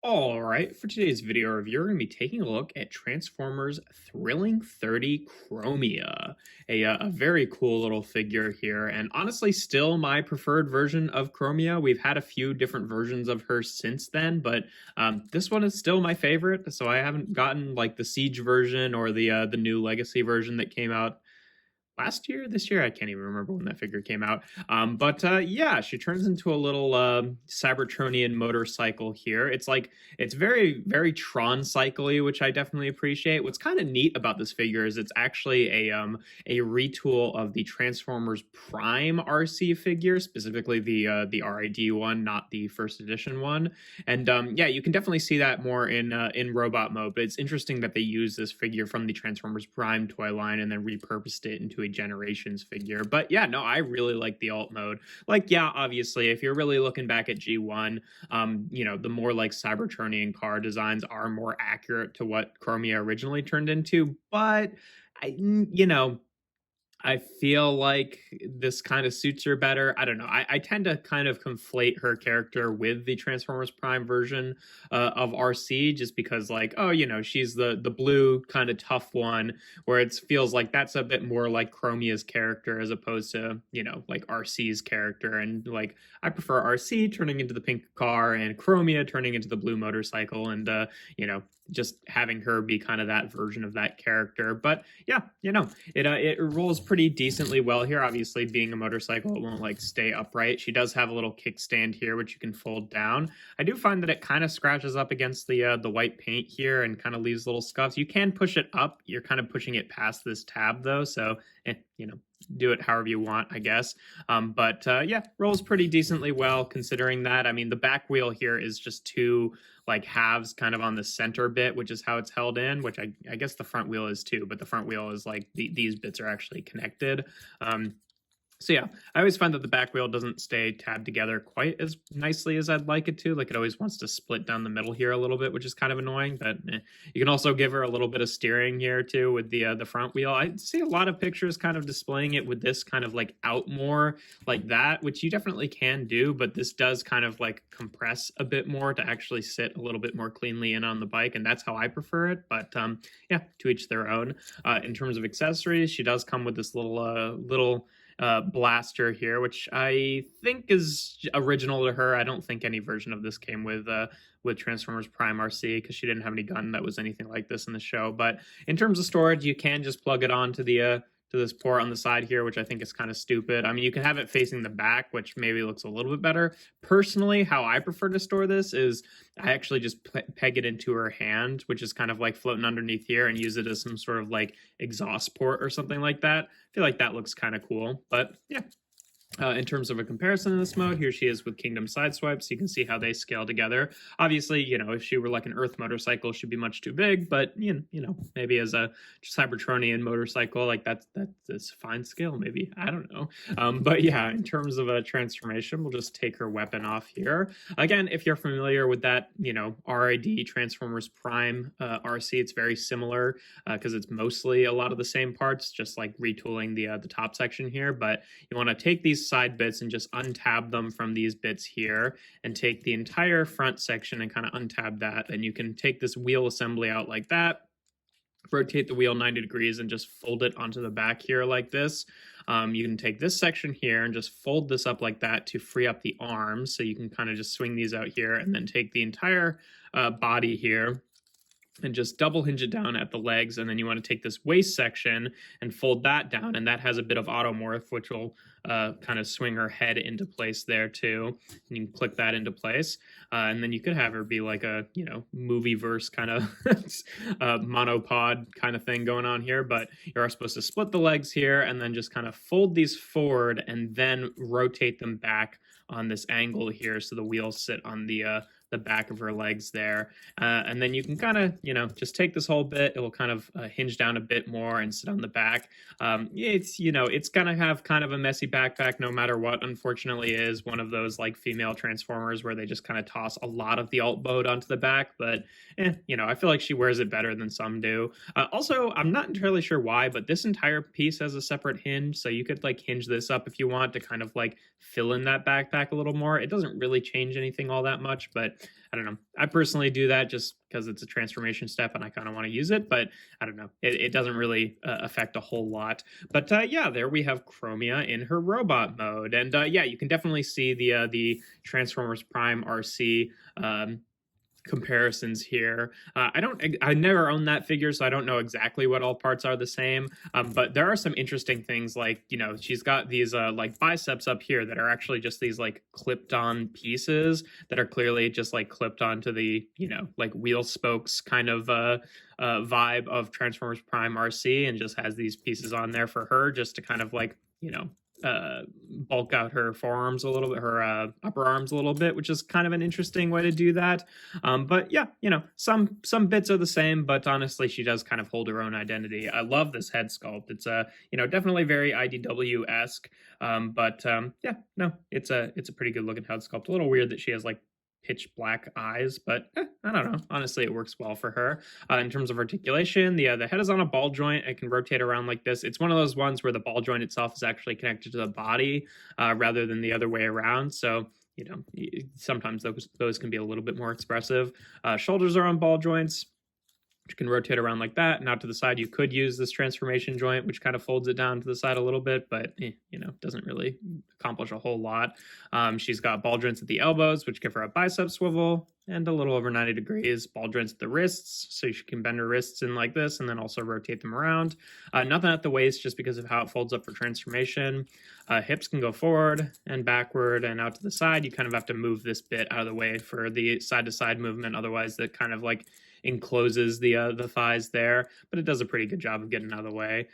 All right, for today's video review, we're going to be taking a look at Transformers Thrilling 30 Chromia, a very cool little figure here, and honestly, still my preferred version of Chromia. We've had a few different versions of her since then, but this one is still my favorite. So I haven't gotten like the Siege version or the new Legacy version that came out last year, this year. I can't even remember when that figure came out. But yeah, she turns into a little Cybertronian motorcycle here. It's very very Tron cycly, which I definitely appreciate. What's kind of neat about this figure is it's actually a retool of the Transformers Prime RC figure, specifically the RID one, not the first edition one. And yeah, you can definitely see that more in robot mode. But it's interesting that they use this figure from the Transformers Prime toy line and then repurposed it into a Generations figure. But yeah, no, I really like the alt mode. Like, yeah, obviously, if you're really looking back at G1, the more like Cybertronian car designs are more accurate to what Chromia originally turned into. But I feel like this kind of suits her better. I don't know. I tend to kind of conflate her character with the Transformers Prime version of RC, just because, like, oh, she's the blue kind of tough one, where it feels like that's a bit more like Chromia's character as opposed to like RC's character. And like I prefer RC turning into the pink car and Chromia turning into the blue motorcycle, and just having her be kind of that version of that character. But yeah, it rolls pretty decently well here. Obviously, being a motorcycle, it won't like stay upright. She does have a little kickstand here, which you can fold down. I do find that it kind of scratches up against the white paint here and kind of leaves little scuffs. You can push it up. You're kind of pushing it past this tab though, so do it however you want, I guess. But yeah, rolls pretty decently well considering that. I mean, the back wheel here is just two like halves kind of on the center bit, which is how it's held in, which I guess the front wheel is too, but the front wheel is like these bits are actually connected. So yeah, I always find that the back wheel doesn't stay tabbed together quite as nicely as I'd like it to. Like it always wants to split down the middle here a little bit, which is kind of annoying. But you can also give her a little bit of steering here too with the front wheel. I see a lot of pictures kind of displaying it with this kind of like out more like that, which you definitely can do. But this does kind of like compress a bit more to actually sit a little bit more cleanly in on the bike, and that's how I prefer it. But yeah, to each their own. In terms of accessories, she does come with this little blaster here, which I think is original to her. I don't think any version of this came with Transformers Prime RC, because she didn't have any gun that was anything like this in the show. But in terms of storage, you can just plug it onto the to this port on the side here, which I think is kind of stupid. I mean, you can have it facing the back, which maybe looks a little bit better. Personally, how I prefer to store this is I actually just peg it into her hand, which is kind of like floating underneath here, and use it as some sort of like exhaust port or something like that. I feel like that looks kind of cool. But yeah, in terms of a comparison in this mode, here she is with Kingdom Sideswipes. You can see how they scale together. Obviously, if she were like an Earth motorcycle, she'd be much too big, but maybe as a Cybertronian motorcycle, like that's fine scale, maybe. I don't know. But yeah, in terms of a transformation, we'll just take her weapon off here. Again, if you're familiar with that, RID Transformers Prime RC, it's very similar because it's mostly a lot of the same parts, just like retooling the top section here. But you want to take these side bits and just untab them from these bits here, and take the entire front section and kind of untab that. And you can take this wheel assembly out like that, rotate the wheel 90 degrees, and just fold it onto the back here like this. You can take this section here and just fold this up like that to free up the arms, so you can kind of just swing these out here, and then take the entire body here and just double hinge it down at the legs. And then you want to take this waist section and fold that down, and that has a bit of automorph, which will kind of swing her head into place there too. And you can click that into place, and then you could have her be like a movie verse kind of monopod kind of thing going on here. But you are supposed to split the legs here and then just kind of fold these forward and then rotate them back on this angle here, so the wheels sit on the back of her legs there. And then you can kind of, just take this whole bit. It will kind of hinge down a bit more and sit on the back. It's going to have kind of a messy backpack no matter what. Unfortunately, it is one of those like female Transformers where they just kind of toss a lot of the alt mode onto the back. But, I feel like she wears it better than some do. Also, I'm not entirely sure why, but this entire piece has a separate hinge. So you could like hinge this up if you want to kind of like fill in that backpack a little more. It doesn't really change anything all that much, but I don't know. I personally do that just because it's a transformation step and I kind of want to use it, but I don't know. It doesn't really affect a whole lot. But yeah, there we have Chromia in her robot mode, and yeah, you can definitely see the Transformers Prime RC comparisons here. I never owned that figure, so I don't know exactly what all parts are the same. But there are some interesting things, like, you know, she's got these like biceps up here that are actually just these like clipped on pieces that are clearly just like clipped onto the, you know, like wheel spokes kind of vibe of Transformers Prime RC, and just has these pieces on there for her just to kind of like, you know, bulk out her forearms a little bit, her upper arms a little bit, which is kind of an interesting way to do that. But yeah, you know, some bits are the same, but honestly, she does kind of hold her own identity. I love this head sculpt. It's you know, definitely very IDW-esque. But yeah, no, it's a pretty good looking head sculpt. A little weird that she has like pitch black eyes, but I don't know. Honestly, it works well for her. In terms of articulation, the head is on a ball joint. It can rotate around like this. It's one of those ones where the ball joint itself is actually connected to the body rather than the other way around. So, you know, sometimes those can be a little bit more expressive. Shoulders are on ball joints, which can rotate around like that. And out to the side, you could use this transformation joint, which kind of folds it down to the side a little bit, but you know, doesn't really accomplish a whole lot. She's got ball joints at the elbows, which give her a bicep swivel, and a little over 90 degrees ball joints at the wrists, so she can bend her wrists in like this and then also rotate them around. Nothing at the waist, just because of how it folds up for transformation. Hips can go forward and backward and out to the side. You kind of have to move this bit out of the way for the side-to-side movement, otherwise that kind of like encloses the thighs there, but it does a pretty good job of getting out of the way.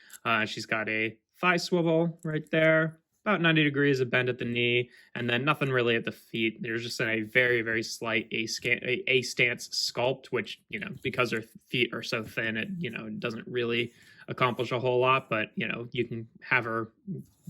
She's got a thigh swivel right there, about 90 degrees of bend at the knee, and then nothing really at the feet. There's just a very, very slight A stance sculpt, which, you know, because her feet are so thin, it, you know, it doesn't really accomplish a whole lot, but, you know, you can have her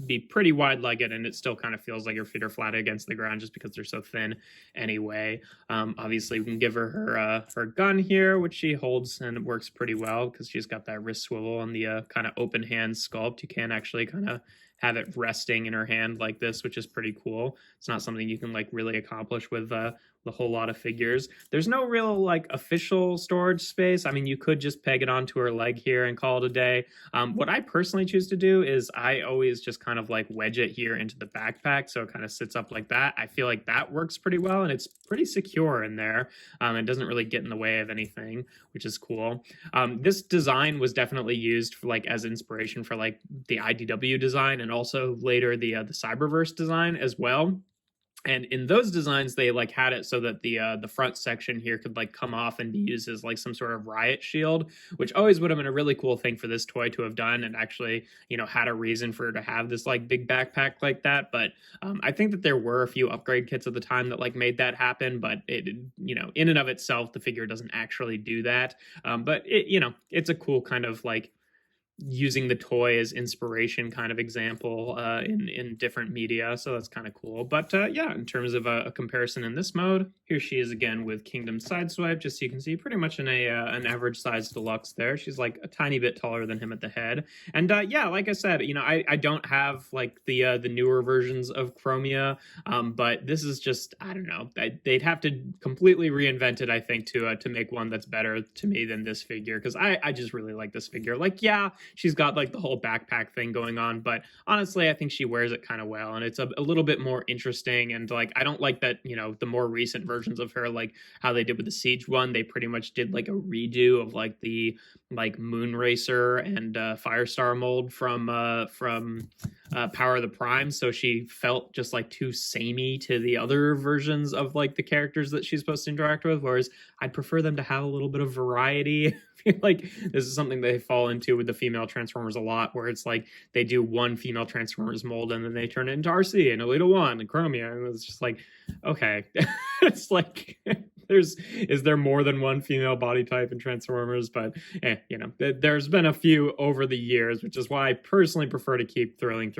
be pretty wide-legged and it still kind of feels like her feet are flat against the ground just because they're so thin anyway. Obviously, we can give her her gun here, which she holds, and it works pretty well because she's got that wrist swivel on the kind of open hand sculpt. You can actually kind of have it resting in her hand like this, which is pretty cool. It's not something you can like really accomplish with a whole lot of figures. There's no real like official storage space. I mean, you could just peg it onto her leg here and call it a day. What I personally choose to do is I always just kind of like wedge it here into the backpack, so it kind of sits up like that. I feel like that works pretty well, and it's pretty secure in there. It doesn't really get in the way of anything, which is cool. This design was definitely used for like as inspiration for like the IDW design, and also later the Cyberverse design as well. And in those designs, they like had it so that the front section here could like come off and be used as like some sort of riot shield, which always would have been a really cool thing for this toy to have done, and actually, you know, had a reason for her to have this like big backpack like that. But I think that there were a few upgrade kits at the time that like made that happen, but it, you know, in and of itself, the figure doesn't actually do that. But it, you know, it's a cool kind of like using the toy as inspiration kind of example in different media, so that's kind of cool. But yeah, in terms of a comparison in this mode, here she is again with Kingdom Sideswipe, just so you can see pretty much in an average size deluxe there. She's like a tiny bit taller than him at the head. And yeah, like I said, you know, I don't have like the newer versions of Chromia, but this is just, I don't know, they'd have to completely reinvent it, I think, to make one that's better to me than this figure, because I just really like this figure. Like, yeah, she's got like the whole backpack thing going on, but honestly, I think she wears it kind of well, and it's a little bit more interesting. And like, I don't like that, you know, the more recent versions of her, like how they did with the Siege one, they pretty much did like a redo of like the like Moon Racer and Firestar mold from Power of the Prime, so she felt just like too samey to the other versions of like the characters that she's supposed to interact with, whereas I'd prefer them to have a little bit of variety. Like, this is something they fall into with the female Transformers a lot, where it's like they do one female Transformers mold and then they turn it into RC and Elita 1 and Chromia, and it's just like, okay. It's like, is there more than one female body type in Transformers? But you know, there's been a few over the years, which is why I personally prefer to keep Thrilling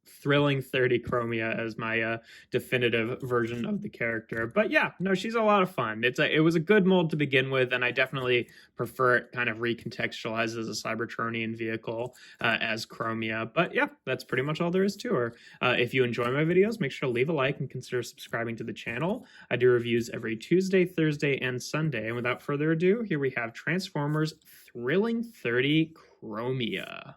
Thrilling 30 Chromia as my definitive version of the character. But yeah, no, she's a lot of fun. It was a good mold to begin with, and I definitely prefer it kind of recontextualized as a Cybertronian vehicle as Chromia. But yeah, that's pretty much all there is to her. If you enjoy my videos, make sure to leave a like and consider subscribing to the channel. I do reviews every Tuesday, Thursday, and Sunday. And without further ado, here we have Transformers Thrilling 30 Chromia.